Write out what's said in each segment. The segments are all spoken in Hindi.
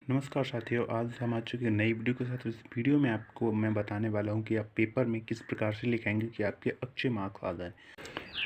नमस्कार साथियों, आज हम आ चुके हैं नई वीडियो के साथ। इस वीडियो में आपको मैं बताने वाला हूं कि आप पेपर में किस प्रकार से लिखेंगे कि आपके अच्छे मार्क्स आ जाए।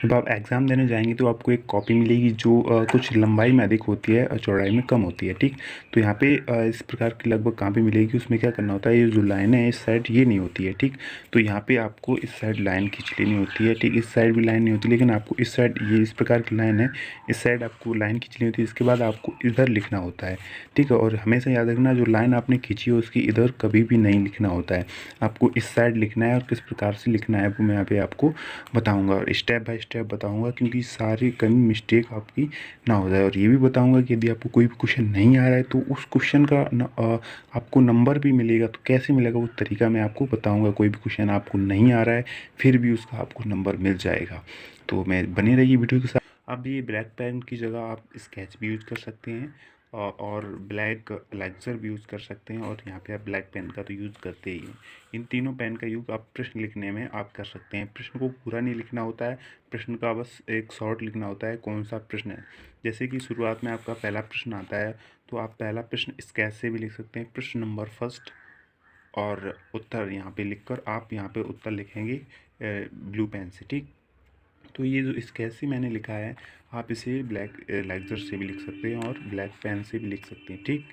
जब आप एग्ज़ाम देने जाएंगे तो आपको एक कॉपी मिलेगी जो कुछ लंबाई में अधिक होती है और चौड़ाई में कम होती है। ठीक, तो यहाँ पे इस प्रकार की लगभग कहाँ पे मिलेगी, उसमें क्या करना होता है, ये जो लाइन है इस साइड ये नहीं होती है। ठीक, तो यहाँ पे आपको इस साइड लाइन खींच लेनी होती है। ठीक, इस साइड भी लाइन नहीं होती, लेकिन आपको इस साइड ये इस प्रकार की लाइन है, इस साइड आपको लाइन खींचनी होती है। इसके बाद आपको इधर लिखना होता है। ठीक है, और हमेशा याद रखना जो लाइन आपने खींची है उसकी इधर कभी भी नहीं लिखना होता है, आपको इस साइड लिखना है। और किस प्रकार से लिखना है वो मैं यहाँ पे आपको बताऊंगा और स्टेप बाय स्टेप बताऊंगा, क्योंकि सारी कहीं मिस्टेक आपकी ना हो जाए। और ये भी बताऊंगा कि यदि आपको कोई भी क्वेश्चन नहीं आ रहा है तो उस क्वेश्चन का आपको नंबर भी मिलेगा। तो कैसे मिलेगा वो तरीका मैं आपको बताऊंगा। कोई भी क्वेश्चन आपको नहीं आ रहा है फिर भी उसका आपको नंबर मिल जाएगा। तो मैं बनी रहिए वीडियो के साथ। अब ये ब्लैक पेन की जगह आप स्केच भी यूज़ कर सकते हैं और ब्लैक इरेज़र भी यूज़ कर सकते हैं, और यहाँ पे आप ब्लैक पेन का तो यूज़ करते ही हैं। इन तीनों पेन का यूज़ आप प्रश्न लिखने में आप कर सकते हैं। प्रश्न को पूरा नहीं लिखना होता है, प्रश्न का बस एक शॉर्ट लिखना होता है कौन सा प्रश्न है। जैसे कि शुरुआत में आपका पहला प्रश्न आता है तो आप पहला प्रश्न स्केच से भी लिख सकते हैं, प्रश्न नंबर फर्स्ट, और उत्तर यहाँ पे लिखकर आप यहाँ पे उत्तर लिखेंगे ब्लू पेन से। ठीक, तो ये जो स्केच से मैंने लिखा है आप इसे ब्लैक इरेज़र से भी लिख सकते हैं और ब्लैक पेन से भी लिख सकते हैं। ठीक,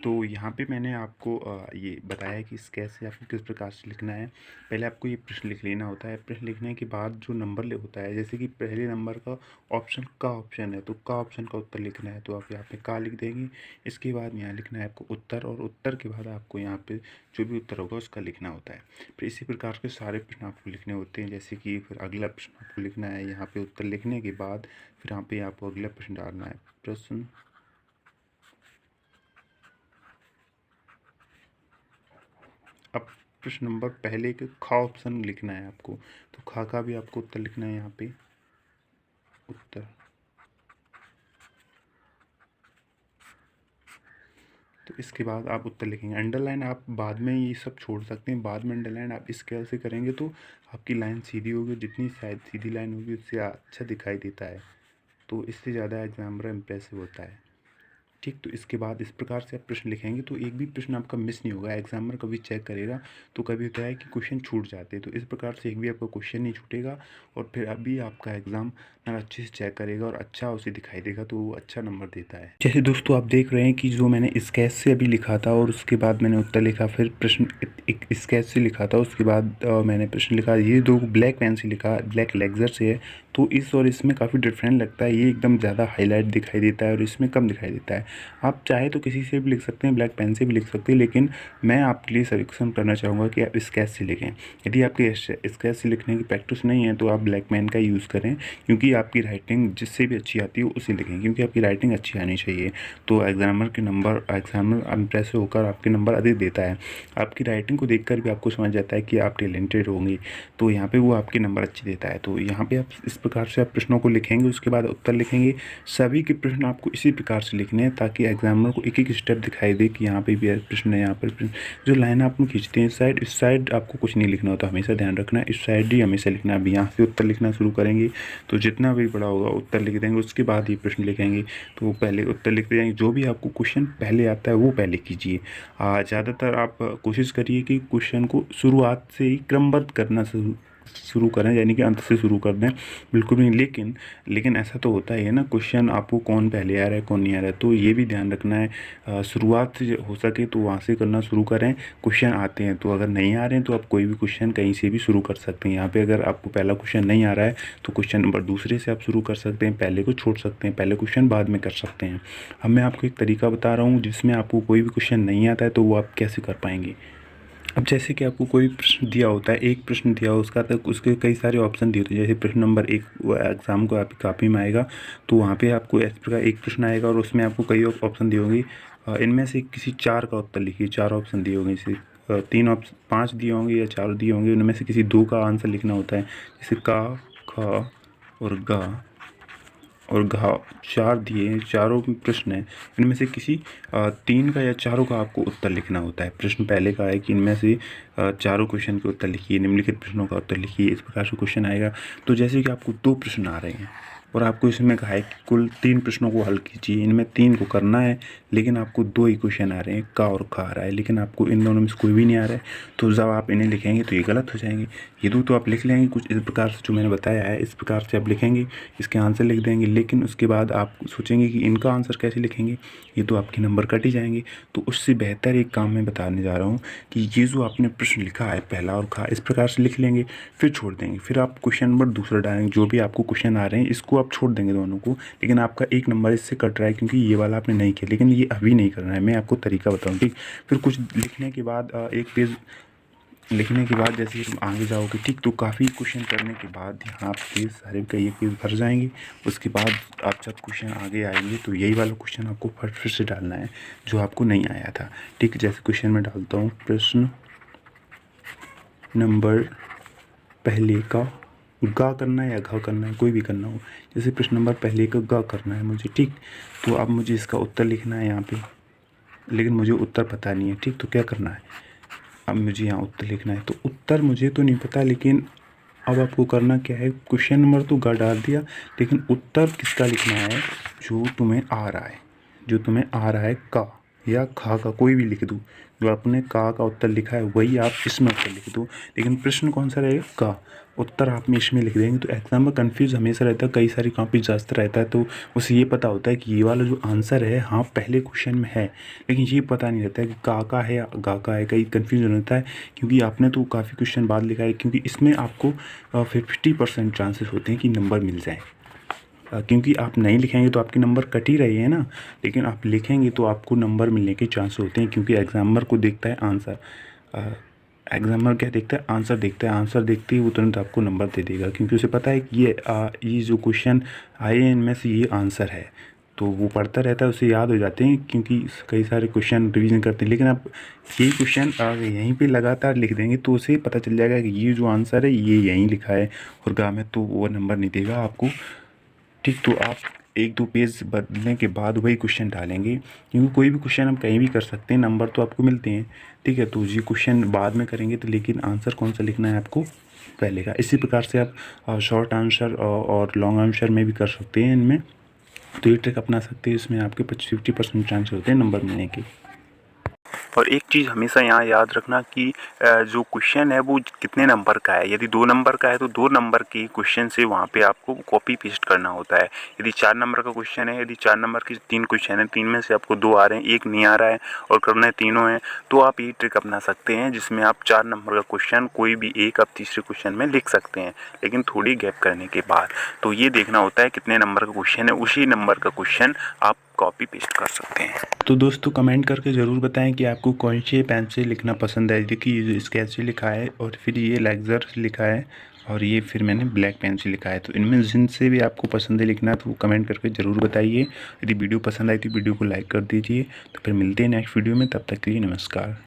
तो यहाँ पे मैंने आपको ये बताया कि स्केच से आपको किस प्रकार से लिखना है। पहले आपको ये प्रश्न लिख लेना होता है। प्रश्न लिखने के बाद जो नंबर ले होता है, जैसे कि पहले नंबर का ऑप्शन का ऑप्शन है तो का ऑप्शन का उत्तर लिखना है, तो आप यहाँ पे का लिख देंगे। इसके बाद यहाँ लिखना है आपको उत्तर, और उत्तर के बाद आपको यहाँ पे जो भी उत्तर होगा उसका लिखना होता है। फिर इसी प्रकार के सारे प्रश्न आपको लिखने होते हैं। जैसे कि फिर अगला प्रश्न आपको लिखना है, यहाँ पे उत्तर लिखने के बाद फिर यहाँ पे आपको अगला प्रश्न डालना है। प्रश्न अब प्रश्न नंबर पहले के खा ऑप्शन लिखना है आपको, तो खा का भी आपको उत्तर लिखना है यहाँ पे उत्तर। तो इसके बाद आप उत्तर लिखेंगे। अंडरलाइन आप बाद में ये सब छोड़ सकते हैं, बाद में अंडरलाइन आप इस कैसे करेंगे तो आपकी लाइन सीधी होगी। जितनी शायद सीधी लाइन होगी उससे अच्छा दिखाई देता है, तो इससे ज़्यादा एग्जामिनर इम्प्रेसिव होता है। ठीक, तो इसके बाद इस प्रकार से आप प्रश्न लिखेंगे तो एक भी प्रश्न आपका मिस नहीं होगा। एग्जामिनर कभी चेक करेगा तो कभी होता है कि क्वेश्चन छूट जाते हैं, तो इस प्रकार से एक भी आपका क्वेश्चन नहीं छूटेगा। और फिर अभी आपका एग्ज़ाम अच्छे से चेक करेगा और अच्छा उसे दिखाई देगा, तो वो अच्छा नंबर देता है। जैसे दोस्तों आप देख रहे हैं कि जो मैंने स्केच से अभी लिखा था और उसके बाद मैंने उत्तर लिखा, फिर प्रश्न एक स्केच से लिखा था, उसके बाद मैंने प्रश्न लिखा। ये दो ब्लैक पेन से लिखा, ब्लैक इरेज़र से है, तो इस और इसमें काफ़ी डिफरेंट लगता है। ये एकदम ज़्यादा हाईलाइट दिखाई देता है और इसमें कम दिखाई देता है। आप चाहे तो किसी से भी लिख सकते हैं, ब्लैक पेन से भी लिख सकते हैं, लेकिन मैं आपके लिए सजेशन करना चाहूँगा कि आप स्केच से लिखें। यदि आपके स्केच से लिखने की प्रैक्टिस नहीं है तो आप ब्लैक पेन का यूज़ करें, क्योंकि आपकी राइटिंग जिससे भी अच्छी आती है उसे लिखें, क्योंकि आपकी राइटिंग अच्छी आनी चाहिए। तो एग्जामिनर इम्प्रेस होकर आपके नंबर अधिक देता है। आपकी राइटिंग को देखकर भी आपको समझ जाता है कि आप टैलेंटेड होंगे, तो यहाँ पे वो आपके नंबर अच्छे देता है। तो यहाँ पे आप इस प्रकार से आप प्रश्नों को लिखेंगे, उसके बाद उत्तर लिखेंगे। सभी के प्रश्न आपको इसी प्रकार से लिखने हैं ताकि एग्जामिनर को एक एक स्टेप दिखाई दे कि यहाँ पे भी प्रश्न है, यहाँ पर प्रश्न। जो लाइन आप खींचते हैं इस साइड आपको कुछ नहीं लिखना होता, हमेशा ध्यान रखना इस साइड ही हमेशा लिखना है। अब यहाँ से उत्तर लिखना शुरू करेंगे तो जितना भी बड़ा होगा उत्तर लिख देंगे, उसके बाद ही प्रश्न लिखेंगे। तो पहले उत्तर लिखते जाएंगे, जो भी आपको क्वेश्चन पहले आता है वो पहले कीजिए। ज़्यादातर आप कोशिश करिए कि क्वेश्चन को शुरुआत से ही क्रमबद्ध करना शुरू करें, यानी कि अंत से शुरू कर दें, बिल्कुल भी नहीं। लेकिन ऐसा तो होता ही है ना, क्वेश्चन आपको कौन पहले आ रहा है कौन नहीं आ रहा है, तो ये भी ध्यान रखना है। शुरुआत से हो सके तो वहाँ से करना शुरू करें। क्वेश्चन आते हैं तो अगर नहीं आ रहे हैं तो आप कोई भी क्वेश्चन कहीं से भी शुरू कर सकते हैं। यहाँ पे अगर आपको पहला क्वेश्चन नहीं आ रहा है तो क्वेश्चन नंबर दूसरे से आप शुरू कर सकते हैं, पहले को छोड़ सकते हैं, पहले क्वेश्चन बाद में कर सकते हैं। अब मैं आपको एक तरीका बता रहा हूँ जिसमें आपको कोई भी क्वेश्चन नहीं आता है तो वो आप कैसे कर पाएंगे। अब जैसे कि आपको कोई प्रश्न दिया होता है, एक प्रश्न दिया हो उसका, तक उसके कई सारे ऑप्शन दिए होते हैं। जैसे प्रश्न नंबर 1 एग्ज़ाम को आपकी कॉपी में आएगा, तो वहाँ पे आपको इस प्रकार एक प्रश्न आएगा और उसमें आपको कई ऑप्शन दिए होंगे। इनमें से किसी 4 का उत्तर लिखिए। 4 ऑप्शन दिए होंगे, जैसे 3 ऑप्शन 5 दिए होंगे या 4 दिए होंगे, उनमें से किसी 2 का आंसर लिखना होता है। जैसे का, ख और गा और घा 4 दिए हैं, चारों में प्रश्न है, इनमें से किसी 3 का या चारों का आपको उत्तर लिखना होता है। प्रश्न पहले का है कि इनमें से चारों क्वेश्चन के उत्तर लिखिए, निम्नलिखित प्रश्नों का उत्तर लिखिए, इस प्रकार से क्वेश्चन आएगा। तो जैसे कि आपको 2 प्रश्न आ रहे हैं, और आपको इसमें कहा है कि कुल 3 प्रश्नों को हल कीजिए। इनमें 3 को करना है, लेकिन आपको 2 ही क्वेश्चन आ रहे हैं, का और खा आ रहा है, लेकिन आपको इन दोनों में से कोई भी नहीं आ रहा है। तो जब आप इन्हें लिखेंगे तो ये गलत हो जाएंगे। ये दो तो आप लिख लेंगे कुछ इस प्रकार से जो मैंने बताया है, इस प्रकार से आप लिखेंगे, इसके आंसर लिख देंगे। लेकिन उसके बाद आप सोचेंगे कि इनका आंसर कैसे लिखेंगे, ये तो आपके नंबर कट ही जाएंगे। तो उससे बेहतर एक काम मैं बताने जा रहा हूँ कि ये जो आपने प्रश्न लिखा है पहला और खा, इस प्रकार से लिख लेंगे, फिर छोड़ देंगे। फिर आप क्वेश्चन नंबर दूसरा डालेंगे, जो भी आपको क्वेश्चन आ रहे हैं इसको आप छोड़ देंगे दोनों को। लेकिन आपका एक नंबर इससे कट रहा है क्योंकि ये वाला आपने नहीं किया, लेकिन ये अभी नहीं करना है, मैं आपको तरीका बताऊँ, ठीक। फिर कुछ लिखने के बाद एक पेज लिखने के बाद जैसे तुम आगे जाओगे, ठीक, तो काफ़ी क्वेश्चन करने के बाद यहाँ पेज सारे का ये पेज भर जाएंगे। उसके बाद आप जब क्वेश्चन आगे आएंगे तो यही वाला क्वेश्चन आपको फिर से डालना है जो आपको नहीं आया था, ठीक। जैसे क्वेश्चन में डालता हूँ, प्रश्न नंबर पहले का गा करना है या घ करना है, कोई भी करना हो। जैसे प्रश्न नंबर पहले का गा करना है मुझे, ठीक। तो अब मुझे इसका उत्तर लिखना है यहाँ पे, लेकिन मुझे उत्तर पता नहीं है, ठीक। तो क्या करना है, अब मुझे यहाँ उत्तर लिखना है। तो उत्तर मुझे तो नहीं पता, लेकिन अब आपको करना क्या है, क्वेश्चन नंबर तो गा डाल दिया, लेकिन उत्तर किसका लिखना है, जो तुम्हें आ रहा है, जो तुम्हें आ रहा है, का या खा का, कोई भी लिख दो। जो आपने का उत्तर लिखा है वही आप इसमें उत्तर लिख दो। लेकिन प्रश्न कौन सा रहेगा, का। उत्तर आप इसमें लिख देंगे। तो एग्जाम में कंफ्यूज हमेशा रहता है, कई सारी कॉपी जांचता रहता है, तो उसे ये पता होता है कि ये वाला जो आंसर है हाँ पहले क्वेश्चन में है, लेकिन ये पता नहीं रहता है कि का है या गा का है। कई कन्फ्यूजन होता है क्योंकि आपने तो काफ़ी क्वेश्चन बाद लिखा है, क्योंकि इसमें आपको 50% चांसेस होते हैं कि नंबर मिल जाए। क्योंकि आप नहीं लिखेंगे तो आपके नंबर कट ही रहे हैं ना, लेकिन आप लिखेंगे तो आपको नंबर मिलने के चांस होते हैं, क्योंकि एग्जामर को देखता है आंसर। एग्जामर क्या देखता है, आंसर देखता है। आंसर देखते ही वो तुरंत आपको नंबर दे देगा, क्योंकि उसे पता है कि ये जो क्वेश्चन आए हैं इनमें से ये आंसर है। तो वो पढ़ता रहता है, उसे याद हो जाते हैं, क्योंकि कई सारे क्वेश्चन रिवीजन करते हैं। लेकिन आप यही क्वेश्चन यहीं पे लगातार लिख देंगे तो उसे पता चल जाएगा कि ये जो आंसर है ये यहीं लिखा है और गा में, तो वो नंबर नहीं देगा आपको, ठीक। तो आप 1-2 पेज बदलने के बाद वही क्वेश्चन डालेंगे, क्योंकि कोई भी क्वेश्चन हम कहीं भी कर सकते हैं, नंबर तो आपको मिलते हैं, ठीक है। तो ये क्वेश्चन बाद में करेंगे, तो लेकिन आंसर कौन सा लिखना है आपको, पहले का। इसी प्रकार से आप शॉर्ट आंसर और लॉन्ग आंसर में भी कर सकते हैं इनमें। तो ये ट्रिक अपना सकते हैं, इसमें आपके 50% चांस होते हैं नंबर मिलने के। और एक चीज़ हमेशा यहाँ याद रखना कि जो क्वेश्चन है वो कितने नंबर का है। यदि 2 नंबर का है तो 2 नंबर के क्वेश्चन से वहाँ पे आपको कॉपी पेस्ट करना होता है। यदि 4 नंबर का क्वेश्चन है, यदि 4 नंबर की 3 क्वेश्चन है, 3 में से आपको 2 आ रहे हैं, 1 नहीं आ रहा है और करने तीनों हैं, तो आप ये ट्रिक अपना सकते हैं जिसमें आप 4 नंबर का क्वेश्चन कोई भी एक आप तीसरे क्वेश्चन में लिख सकते हैं, लेकिन थोड़ी गैप करने के बाद। तो ये देखना होता है कितने नंबर का क्वेश्चन है, उसी नंबर का क्वेश्चन आप कॉपी पेस्ट कर सकते हैं। तो दोस्तों कमेंट करके ज़रूर बताएं कि आपको कौन से पेन से लिखना पसंद है। देखिए ये स्केच से लिखा है और फिर ये लेक्सर से लिखा है और ये फिर मैंने ब्लैक पेन से लिखा है। तो इनमें जिनसे भी आपको पसंद है लिखना तो वो कमेंट करके ज़रूर बताइए। यदि वीडियो पसंद आई तो वीडियो को लाइक कर दीजिए। तो फिर मिलते हैं नेक्स्ट वीडियो में, तब तक के लिए नमस्कार।